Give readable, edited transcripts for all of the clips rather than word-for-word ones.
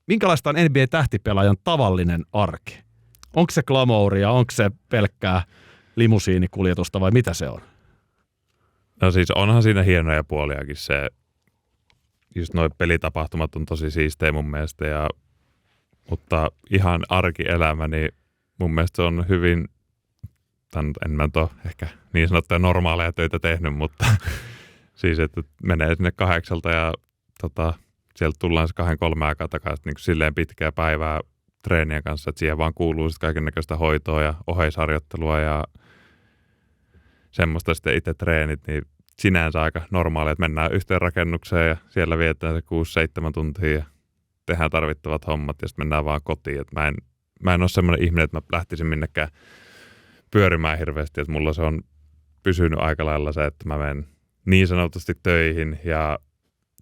minkälaista on NBA-tähtipelaajan tavallinen arki? Onko se glamouria, onko se pelkkää limusiinikuljetusta vai mitä se on? No siis onhan siinä hienoja puoliakin se, just noi pelitapahtumat on tosi siistejä mun mielestä, mutta ihan arkielämä, niin mun mielestä se on hyvin, en mä ole ehkä niin sanottuja normaaleja töitä tehnyt, mutta siis että menee sinne 8 ja sieltä tullaan se 2-3 aikaa takaisin niin silleen pitkää päivää treenien kanssa, että siihen vaan kuuluu sitten kaikennäköistä hoitoa ja oheisharjoittelua ja semmoista sitten itse treenit, niin sinänsä aika normaalia, että mennään yhteen rakennukseen ja siellä vietetään se 6-7 tuntia ja tehdään tarvittavat hommat ja sitten mennään vaan kotiin. Et mä en ole semmoinen ihminen, että mä lähtisin minnekään pyörimään hirveästi, että mulla se on pysynyt aika lailla se, että mä menen niin sanotusti töihin ja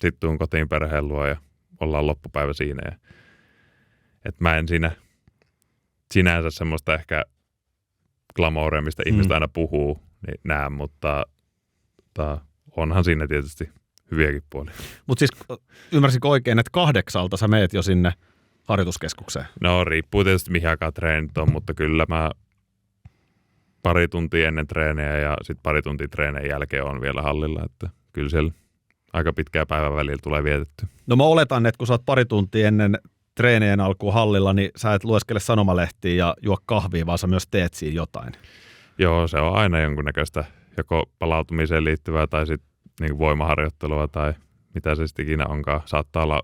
sitten tuun kotiin perheen luo ja ollaan loppupäivä siinä. Että mä en siinä sinänsä semmoista ehkä glamouria, mistä ihmiset aina puhuu, niin näen, mutta onhan siinä tietysti hyviäkin puolia. Mutta siis ymmärsinkö oikein, että 8 sä meet jo sinne harjoituskeskukseen? No riippuu tietysti mihin aikaan treenit on, mutta kyllä mä pari tuntia ennen treenejä ja sitten pari tuntia treeneen jälkeen on vielä hallilla, että kyllä siellä aika pitkää päivän välillä tulee vietetty. No mä oletan, että kun sä oot pari tuntia ennen treeneen alkuun hallilla, niin sä et lueskele sanomalehtiä ja juo kahvia, vaan sä myös teet siinä jotain. Joo, se on aina jonkunnäköistä joko palautumiseen liittyvää tai sitten niin voimaharjoittelua tai mitä se sitten ikinä onkaan. Saattaa olla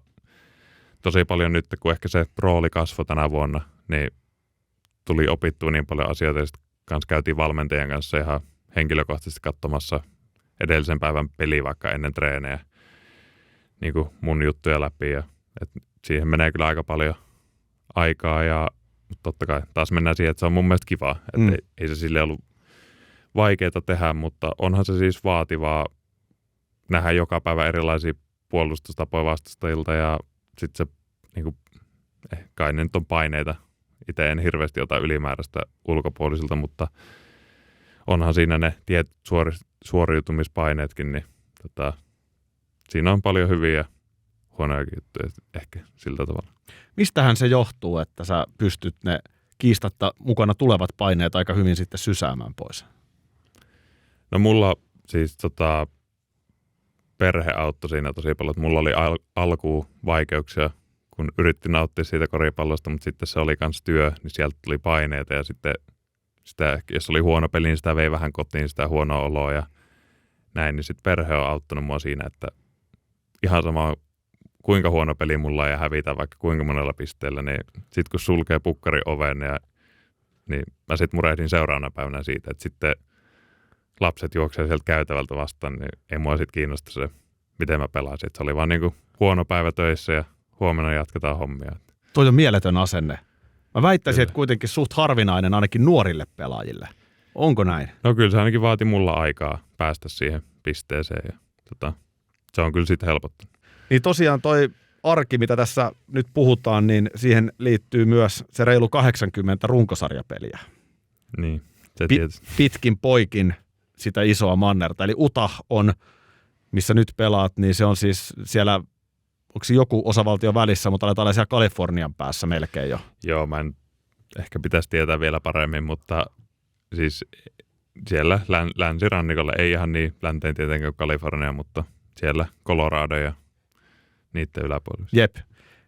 tosi paljon nyt, kun ehkä se rooli kasvoi tänä vuonna, niin tuli opittua niin paljon asioita ja sitten kanssa käytiin valmentajan kanssa ihan henkilökohtaisesti katsomassa edellisen päivän peliä vaikka ennen treenejä niin kuin mun juttuja läpi ja siihen menee kyllä aika paljon aikaa ja totta kai taas mennään siihen, että se on mun mielestä kivaa. Että ei se sille ollut vaikeaa tehdä, mutta onhan se siis vaativaa nähdä joka päivä erilaisia puolustustapoja vastustajilta ja sitten se niin kuin, kai ne nyt on paineita. Itse en hirveästi ota ylimääräistä ulkopuolisilta, mutta onhan siinä ne tietyt suoriutumispaineetkin, niin siinä on paljon hyviä huonojakin juttuja ehkä sillä tavalla. Mistähän se johtuu, että sä pystyt ne kiistatta mukana tulevat paineet aika hyvin sitten sysäämään pois? No mulla siis perhe auttoi siinä tosi paljon, että mulla oli alkuun vaikeuksia, kun yritti nauttia siitä koripallosta, mutta sitten se oli kans työ, niin sieltä tuli paineita ja sitten sitä, jos oli huono peli, niin sitä vei vähän kotiin sitä huonoa oloa ja näin, niin sitten perhe on auttanut mua siinä, että ihan sama kuinka huono peli mulla ja hävitä vaikka kuinka monella pisteellä, niin sitten kun sulkee pukkari oven, niin mä sitten murehdin seuraavana päivänä siitä, että sitten lapset juoksee sieltä käytävältä vastaan, niin ei mua sitten kiinnosta se, miten mä pelasin. Et se oli vaan niinku huono päivä töissä ja huomenna jatketaan hommia. Toi on mieletön asenne. Mä väittäisin, että kuitenkin suht harvinainen ainakin nuorille pelaajille. Onko näin? No kyllä se ainakin vaati mulla aikaa päästä siihen pisteeseen ja se on kyllä sitten helpottanut. Niin tosiaan toi arki, mitä tässä nyt puhutaan, niin siihen liittyy myös se reilu 80 runkosarjapeliä. Niin, se tietysti. Pitkin poikin sitä isoa mannerta. Eli Utah on, missä nyt pelaat, niin se on siis siellä, onko se joku osavaltio välissä, mutta aletaan siellä Kalifornian päässä melkein jo. Joo, mä en ehkä pitäisi tietää vielä paremmin, mutta siis siellä länsirannikolla, ei ihan niin länteen tietenkään kuin Kalifornia, mutta siellä Colorado ja niiden yläpuolella. Jep.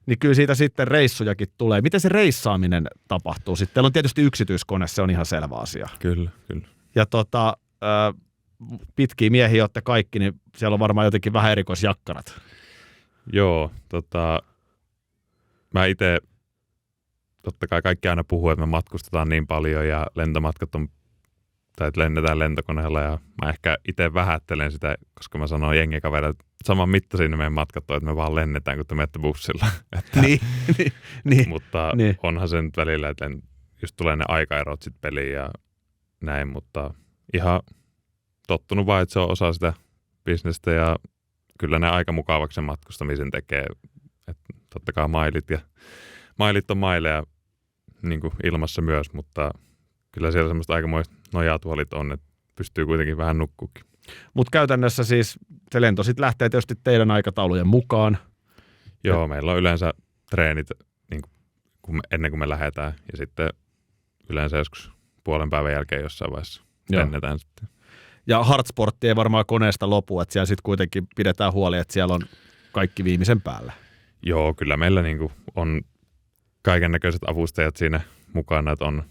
Niin kyllä siitä sitten reissujakin tulee. Miten se reissaaminen tapahtuu sitten? Teillä on tietysti yksityiskone, se on ihan selvä asia. Kyllä. Ja pitkiä miehiä olette kaikki, niin siellä on varmaan jotenkin vähän erikoisjakkarat. Joo, mä itse, totta kai kaikki aina puhuu, että me matkustetaan niin paljon ja lentomatkat on, tai että lennetään lentokoneella ja mä ehkä itse vähättelen sitä, koska mä sanon jengikaverille, että saman mittaisia ne meidän matkat on, että me vaan lennetään, kun te menette bussilla. niin. Mutta onhan se nyt välillä, että just tulee ne aikaerot sit peliin ja näin, mutta ihan tottunut vaan, että se on osa sitä bisnestä ja kyllä ne aika mukavaksi sen matkustamisen tekee. Että totta kai mailit on maileja niin kuin ilmassa myös, mutta kyllä siellä semmoista aikamoista nojatuolit on, että pystyy kuitenkin vähän nukkuukin. Mutta käytännössä siis se lento sitten lähtee tietysti teidän aikataulujen mukaan. Joo, meillä on yleensä treenit niin ennen kuin me lähdetään ja sitten yleensä joskus puolen päivän jälkeen jossain vaiheessa lennetään sitten. Ja hardsportti ei varmaan koneesta lopu, että siellä sitten kuitenkin pidetään huoli, että siellä on kaikki viimeisen päällä. Joo, kyllä meillä niin on kaiken näköiset avustajat siinä mukana, että on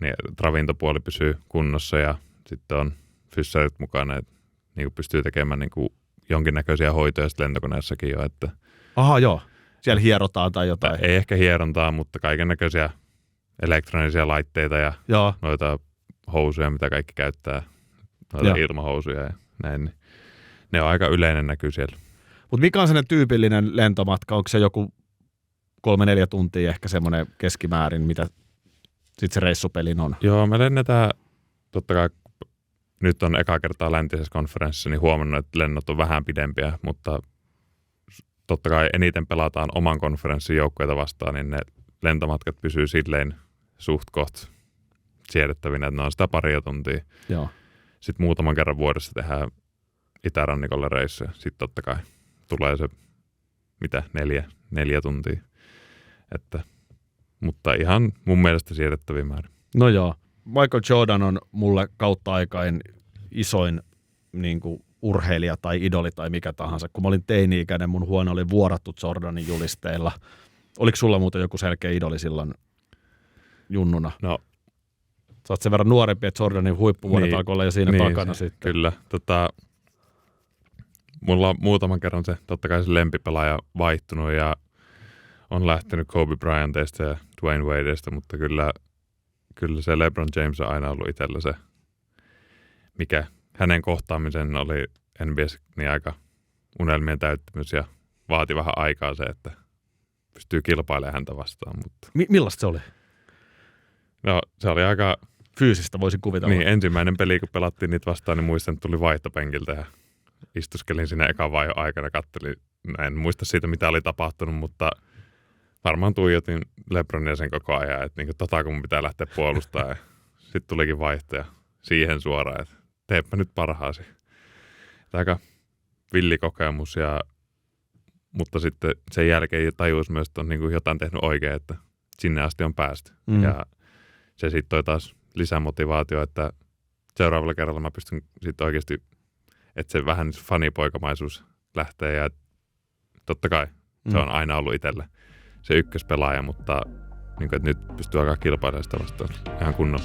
niin ravintopuoli pysyy kunnossa ja sitten on fyssarit mukana, että niin pystyy tekemään niin jonkinnäköisiä hoitoja sitten lentokoneessakin jo. Että aha, joo. Siellä hierotaan tai jotain. Ei ehkä hierontaa, mutta kaiken näköisiä elektronisia laitteita ja noita housuja, mitä kaikki käyttää, noita ilmahousuja ja näin. Niin ne on aika yleinen näky siellä. Mutta mikä on sellainen tyypillinen lentomatka? Onko se joku 3-4 tuntia ehkä semmoinen keskimäärin, mitä sitten se reissupelin on? Joo, me lennetään, totta kai nyt on eka kertaa läntisessä konferenssissa, niin huomannut, että lennot on vähän pidempiä, mutta totta kai eniten pelataan oman konferenssin joukkueita vastaan, niin ne lentomatkat pysyy silleen suht koht siedettävinä, että ne on sitä paria tuntia. Joo. Sitten muutaman kerran vuodessa tehdään itärannikolle reissuja. Sitten totta kai tulee se, 4 tuntia. Mutta ihan mun mielestä siedettäviä määrä. No joo. Michael Jordan on mulle kautta aikain isoin niin kuin urheilija tai idoli tai mikä tahansa. Kun mä olin teini-ikäinen, mun huone oli vuorattu Jordanin julisteilla. Oliko sulla muuten joku selkeä idoli silloin junnuna? No. Sä oot sen verran nuorempi, että Jordanin huippuvuodet alkoi olla jo siinä takana sitten. Kyllä. Mulla on muutaman kerran se, totta kai se lempipelaaja vaihtunut ja on lähtenyt Kobe Bryanteista ja Dwayne Wadeista, mutta kyllä se LeBron James on aina ollut itsellä se, mikä hänen kohtaamisen oli NBA:ssä niin aika unelmien täyttymys ja vaati vähän aikaa se, että pystyy kilpailemaan häntä vastaan. Mutta millaista se oli? No se oli aika fyysistä, voisin kuvitella. Niin, ensimmäinen peli, kun pelattiin niitä vastaan, niin muistan, että tuli vaihtopenkiltä ja istuskelin siinä ekan vaihon aikana, kattelin. En muista siitä, mitä oli tapahtunut, mutta varmaan tuijotin LeBronia sen koko ajan, että niin kun mun pitää lähteä puolustamaan. Sitten tulikin vaihtaja siihen suoraan, että teepä nyt parhaasi. Aika villi kokemus, mutta sitten sen jälkeen tajusi myös, että on niin jotain tehnyt oikein, että sinne asti on päästy. Ja se sitten toi taas lisämotivaatio, että seuraavalla kerralla mä pystyn sitten oikeasti, että se vähän fanipoikamaisuus lähtee ja totta kai se on aina ollut itselle se ykköspelaaja, mutta niin kuin, että nyt pystyy alkaa kilpailemaan sitä vastaan ihan kunnolla.